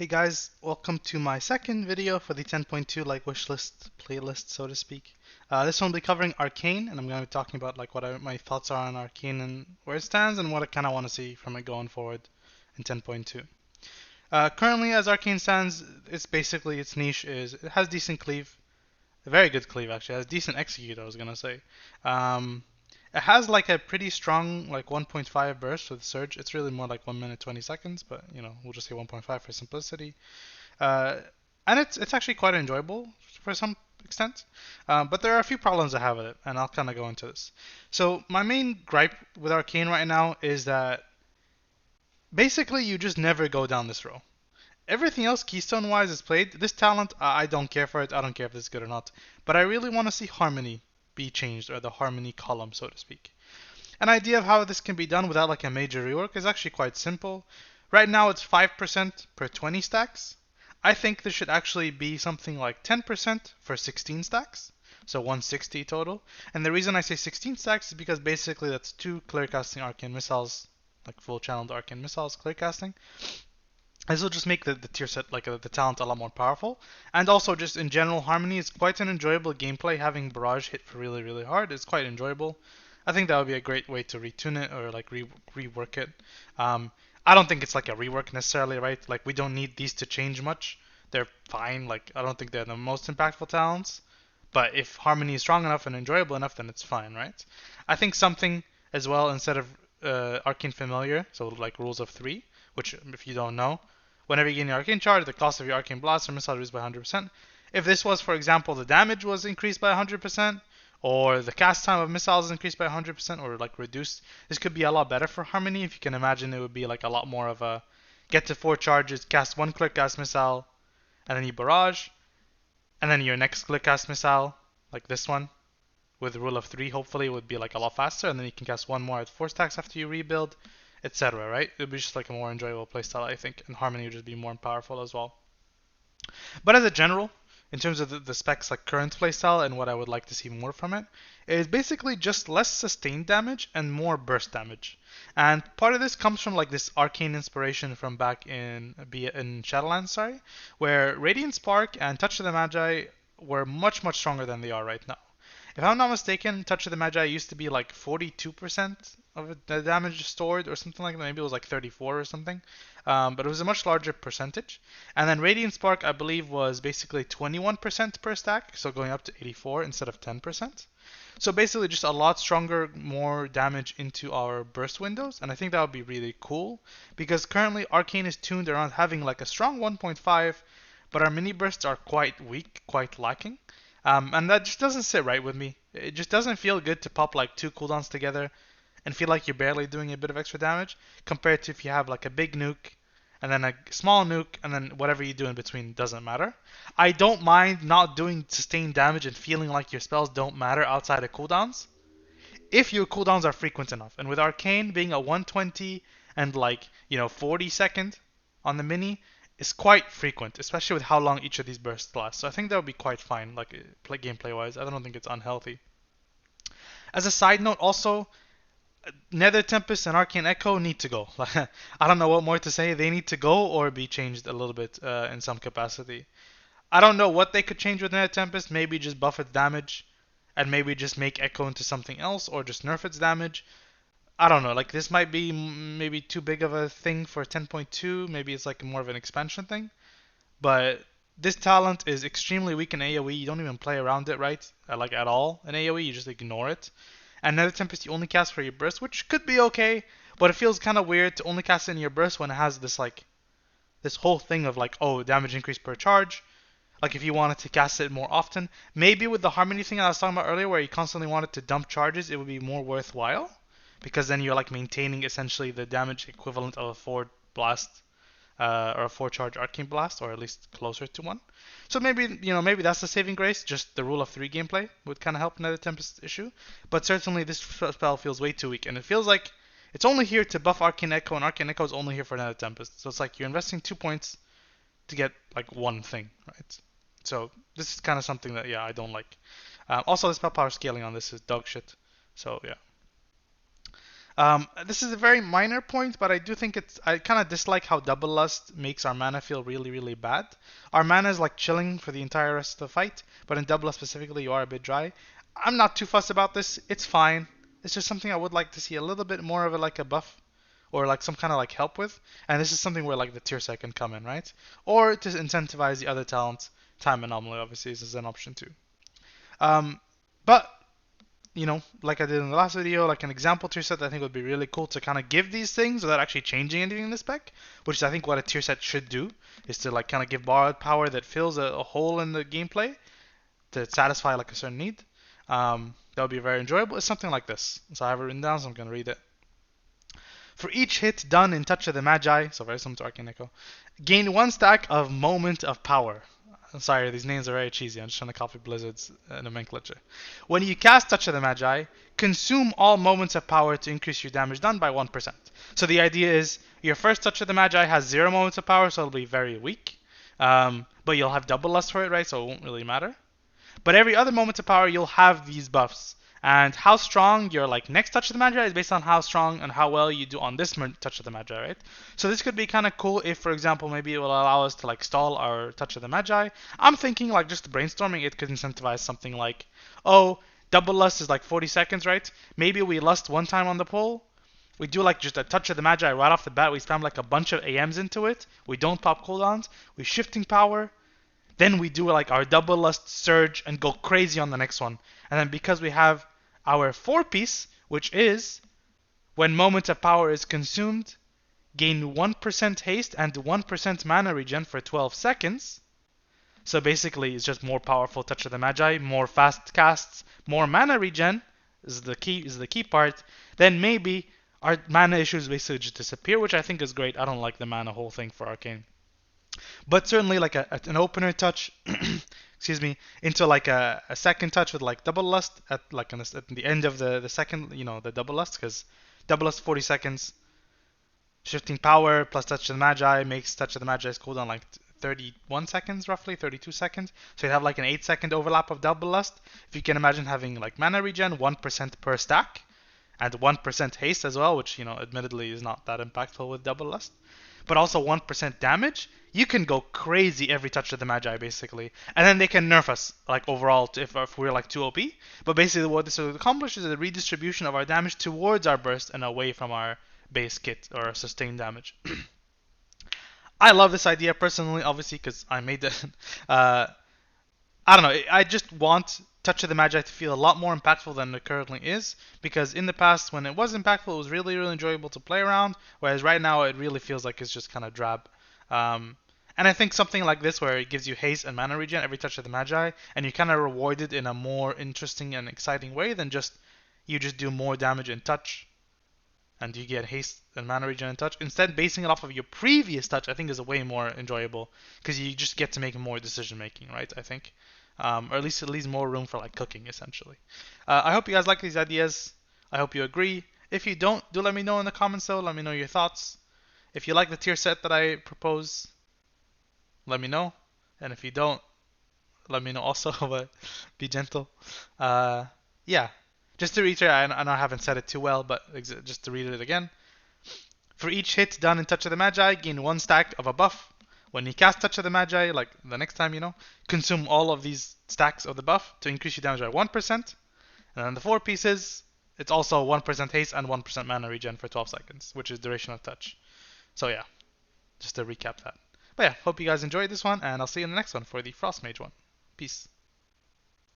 Hey guys, welcome to my second video for the 10.2 wishlist playlist, so to speak. This one will be covering Arcane, and I'm going to be talking about my thoughts are on Arcane and where it stands and what I kind of want to see from it going forward in 10.2. Currently, as Arcane stands, its niche is it has decent cleave, a very good cleave actually, it has decent execute. I was gonna say. Um, it has like a pretty strong 1.5 burst with surge. It's really more like 1 minute 20 seconds, but we'll just say 1.5 for simplicity. Uh, and it's actually quite enjoyable for some extent. But there are a few problems I have with it, and I'll kind of go into this. So my main gripe with Arcane right now is that basically you just never go down this row. Everything else keystone wise is played. This talent, I don't care for it. I don't care if it's good or not. But I really want to see harmony be changed, or the harmony column, so to speak. An idea of how this can be done without like a major rework is actually quite simple. Right now it's 5% per 20 stacks. I think this should actually be something like 10% for 16 stacks. So 160 total. And the reason I say 16 stacks is because basically that's two clear casting arcane missiles, like full channeled arcane missiles clear casting. This will just make the tier set, the talent, a lot more powerful. And also, just in general, Harmony is quite an enjoyable gameplay. Having Barrage hit for really, really hard is quite enjoyable. I think that would be a great way to retune it or rework it. I don't think it's like a rework necessarily, right? Like, we don't need these to change much. They're fine. Like, I don't think they're the most impactful talents. But if Harmony is strong enough and enjoyable enough, then it's fine, right? I think something as well, instead of Arcane Familiar, so like rules of 3, which if you don't know, whenever you gain your Arcane Charge, the cost of your Arcane Blast or Missile reduced by 100%. If this was, for example, the damage was increased by 100%, or the cast time of missiles is increased by 100%, or like reduced, this could be a lot better for Harmony. If you can imagine, it would be like a lot more of a get to 4 charges, cast 1 clear cast missile, and then you barrage, and then your next clear cast missile, like this one, with rule of 3 hopefully would be like a lot faster, and then you can cast one more at 4 stacks after you rebuild, etc. Right? It would be just like a more enjoyable playstyle, I think, and Harmony would just be more powerful as well. But as a general, in terms of the specs like current playstyle and what I would like to see more from it, is basically just less sustained damage and more burst damage. And part of this comes from like this arcane inspiration from back in Shadowlands, where Radiant Spark and Touch of the Magi were much stronger than they are right now. If I'm not mistaken, Touch of the Magi used to be like 42% of the damage stored or something like that. Maybe it was like 34 or something. But it was a much larger percentage. And then Radiant Spark, I believe, was basically 21% per stack, so going up to 84 instead of 10%. So basically just a lot stronger, more damage into our burst windows, and I think that would be really cool, because currently Arcane is tuned around having like a strong 1.5, but our mini bursts are quite weak, quite lacking. And that just doesn't sit right with me. It just doesn't feel good to pop like two cooldowns together and feel like you're barely doing a bit of extra damage compared to if you have like a big nuke and then a small nuke and then whatever you do in between doesn't matter. I don't mind not doing sustained damage and feeling like your spells don't matter outside of cooldowns if your cooldowns are frequent enough. And with Arcane being a 120 and 40 second on the mini is quite frequent, especially with how long each of these bursts last. So I think that would be quite fine, like gameplay wise. I don't think it's unhealthy. As a side note, also, Nether Tempest and Arcane Echo need to go. I don't know what more to say. They need to go or be changed a little bit in some capacity. I don't know what they could change with Nether Tempest. Maybe just buff its damage, and maybe just make Echo into something else, or just nerf its damage. I don't know. Like, this might be maybe too big of a thing for 10.2. Maybe it's like more of an expansion thing. But this talent is extremely weak in AoE. You don't even play around it, right? Like at all in AoE. You just ignore it. And Nether Tempest you only cast for your burst, which could be okay, but it feels kind of weird to only cast it in your burst when it has this whole thing of like, oh, damage increase per charge. Like if you wanted to cast it more often, maybe with the Harmony thing I was talking about earlier, where you constantly wanted to dump charges, it would be more worthwhile, because then you're like maintaining essentially the damage equivalent of a forward blast or a 4 charge arcane blast, or at least closer to one. So maybe that's the saving grace. Just the rule of 3 gameplay would kind of help Nether Tempest issue. But certainly this spell feels way too weak, and it feels like it's only here to buff Arcane Echo, and Arcane Echo is only here for Nether Tempest. So it's like you're investing 2 points to get like one thing, right? So this is kind of something that I don't like. Also, the spell power scaling on this is dog shit. So yeah. This is a very minor point, but I do think I kind of dislike how Double Lust makes our mana feel really, really bad. Our mana is like chilling for the entire rest of the fight, but in Double Lust specifically, you are a bit dry. I'm not too fussed about this. It's fine. It's just something I would like to see a little bit more of a buff or like some kind of like help with. And this is something where like the tier set can come in, right? Or to incentivize the other talents, Time Anomaly obviously is an option too. Um, but like I did in the last video, like an example tier set that I think would be really cool to kind of give these things without actually changing anything in the spec, which is I think what a tier set should do, is to like kind of give borrowed power that fills a hole in the gameplay to satisfy like a certain need. That would be very enjoyable. It's something like this. So I have it written down, so I'm going to read it. For each hit done in Touch of the Magi, so very similar to Arcane Echo, gain 1 stack of Moment of Power. I'm sorry, these names are very cheesy. I'm just trying to copy Blizzard's nomenclature. When you cast Touch of the Magi, consume all moments of power to increase your damage done by 1%. So the idea is your first Touch of the Magi has 0 moments of power, so it'll be very weak. But you'll have double lust for it, right? So it won't really matter. But every other moment of power, you'll have these buffs. And how strong your like next Touch of the Magi is based on how strong and how well you do on this Touch of the Magi, right? So this could be kind of cool if, for example, maybe it will allow us to like stall our Touch of the Magi. I'm thinking like just brainstorming, it could incentivize something like, oh, double lust is like 40 seconds, right? Maybe we lust one time on the pull. We do like just a Touch of the Magi right off the bat. We spam like a bunch of AMs into it. We don't pop cooldowns. We shifting power. Then we do like our double lust surge and go crazy on the next one. And then because we have our 4-piece, which is when moment of power is consumed, gain 1% haste and 1% mana regen for 12 seconds. So basically it's just more powerful Touch of the Magi, more fast casts, more mana regen is the key part. Then maybe our mana issues basically just disappear, which I think is great. I don't like the mana whole thing for Arcane. But certainly like an opener touch, excuse me, into like a second touch with like double lust at like at the end of the second, the double lust, because double lust 40 seconds, shifting power plus Touch of the Magi makes Touch of the Magi's cooldown like 31 seconds roughly, 32 seconds. So you have like an 8-second overlap of double lust. If you can imagine having like mana regen 1% per stack and 1% haste as well, which admittedly is not that impactful with double lust, but also 1% damage, you can go crazy every Touch of the Magi basically. And then they can nerf us like overall if we're like too OP. But basically what this will accomplish is a redistribution of our damage towards our burst and away from our base kit or sustained damage. I love this idea personally, obviously, because I made it. I don't know. I just want Touch of the Magi to feel a lot more impactful than it currently is, because in the past, when it was impactful, it was really, really enjoyable to play around, whereas right now it really feels like it's just kind of drab. And I think something like this, where it gives you haste and mana regen every Touch of the Magi, and you kind of reward it in a more interesting and exciting way than just you just do more damage in touch, and you get haste and mana regen and touch. Instead, basing it off of your previous touch, I think is a way more enjoyable, because you just get to make more decision making, right? I think. Or at least it leaves more room for like cooking, essentially. I hope you guys like these ideas. I hope you agree. If you don't, do let me know in the comments though. Let me know your thoughts. If you like the tier set that I propose, let me know. And if you don't, let me know also, but be gentle. Yeah. Just to reiterate, I know I haven't said it too well, but just to read it again. For each hit done in Touch of the Magi, gain 1 stack of a buff. When you cast Touch of the Magi, like the next time, consume all of these stacks of the buff to increase your damage by 1%. And then the 4 pieces, it's also 1% haste and 1% mana regen for 12 seconds, which is duration of touch. So yeah, just to recap that. But yeah, hope you guys enjoyed this one, and I'll see you in the next one for the Frost Mage one. Peace.